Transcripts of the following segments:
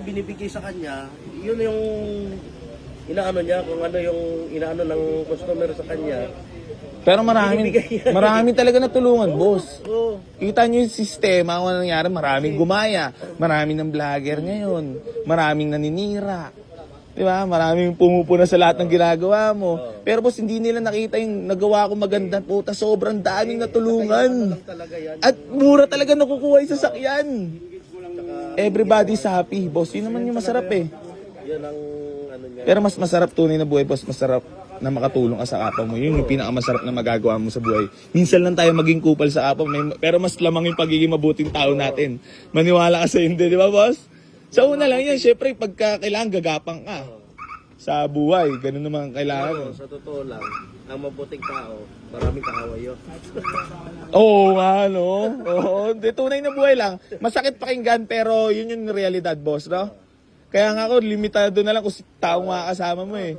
binibigay sa kanya, yun yung inaano niya, kung ano yung inaano ng customer sa kanya. Pero marami talaga natulungan, boss. Oo. Kita nyo yung sistema, kung ano nangyari, maraming gumaya, maraming ng vlogger ngayon, maraming naninira. Diba? Maraming pumupuna sa lahat ng ginagawa mo. Pero boss, hindi nila nakita yung nagawa ko maganda. Puta, sobrang daming natulungan. At mura talaga nakukuha yung sasakyan. Everybody's happy, boss. Yun naman yung masarap eh. Yan ang ano niya. Pero mas masarap tunay na buhay, boss. Masarap na makatulong ka sa kapwa mo. Yun yung pinakamasarap na magagawa mo sa buhay. Minsan lang tayo maging kupal sa kapwa, pero mas lamang yung pagiging mabuting tao natin. Maniwala ka sa hindi, di ba, boss? Sa una lang yan, syempre, pagka kailangan gagapang ka sa buhay. Ganun naman kailangan. Sa totoo lang, ang mabuting tao, maraming kaaway yun. Oo, ano? Oo, di tunay na buhay lang. Masakit pakinggan, pero yun yung realidad, boss, no? Kaya nga ako, limitado na lang kung taong makakasama mo eh.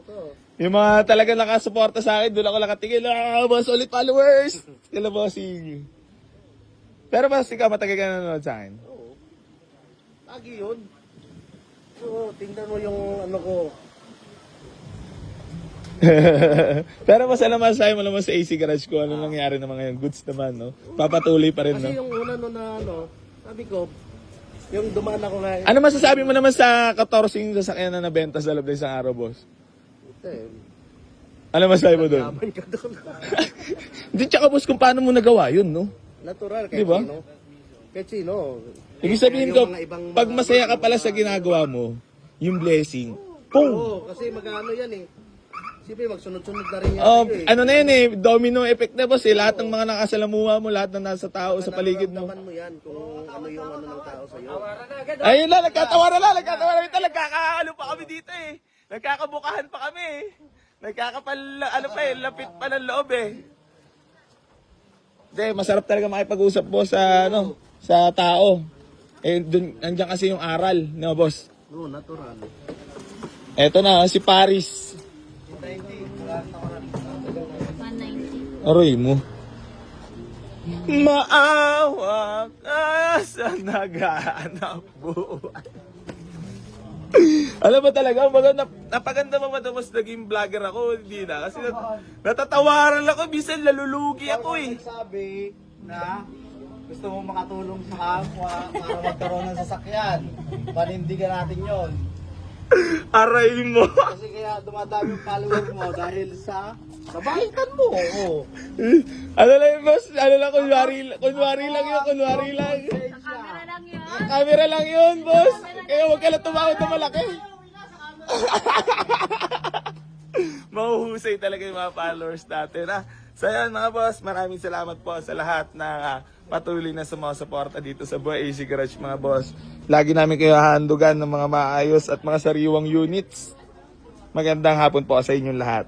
Yung mga talaga nakasuporta sa akin, doon ako nakatingin. Boss, ulit followers! Kala bossing. Pero boss, ikaw matagal ka nanonood sa akin. Oo. Lagi yun. Oo, tingnan mo yung ano ko. Pero mas alam mo naman sa AC Garage ko, ano nangyari naman ngayon. Goods naman, no? Papatuloy pa rin, no? Kasi yung una no na ano, sabi ko, yung dumaan ako nga. Ano masasabi mo naman sa 14 yung sasakyan na nabenta sa loob ng isang araw, boss? Ano masasabi mo doon? Yaman ka doon. Hindi, tsaka boss, kung paano mo nagawa yun, no? Natural, kahit Diba? sino. Kahit sino. Ibig sabihin ko, Yung mga ibang pag mga- masaya ka pala sa ginagawa mo, yung blessing, pum! Oo, kasi mag-ano yan eh. Siyempre, magsunod-sunod na rin yan. Oh, sa'yo eh. ano na yun eh, domino effect na boss eh. Lahat ng mga nakasalamuha mo, lahat ng nasa tao sa paligid mo. Nararamdaman mo yan kung ano yung ano ng tao sa'yo. Ayun na, nagkatawa na. Ito, nagkakaalo pa kami dito eh. Nagkakabukahan pa kami eh. Nagkakapal, ano pa eh, lapit pa ng loob eh. Hindi, masarap talaga makipag-usap boss sa, ano, sa tao. Eh, dun, nandiyan kasi yung aral, no boss? Oo, natural. Eto na, si Paris. 190. Aroy mo. Maawa ka sa naghahanap buhay. Alam mo talaga, napaganda mo mas naging vlogger ako, hindi na. Kasi natatawaran ako, minsan nalulugi ako eh. Sabi na gusto mo makatulong sa kapwa para magkaroon ng sasakyan. Panindigan natin yon. Aray mo. Kasi kaya dumadami yung follower mo dahil sa baitan mo. Oo. Ano lang yun, boss? Ano lang, kunwari lang yun. Camera lang yun. Camera lang yun, boss. Kaya huwag ka lang tumawad na malaki. Mahuhusay talaga yung mga followers natin. So yan mga boss, maraming salamat po sa lahat na patuloy na sumusuporta dito sa Buhay AC Garage mga boss. Lagi namin kayo hahandugan ng mga maayos at mga sariwang units. Magandang hapon po sa inyong lahat.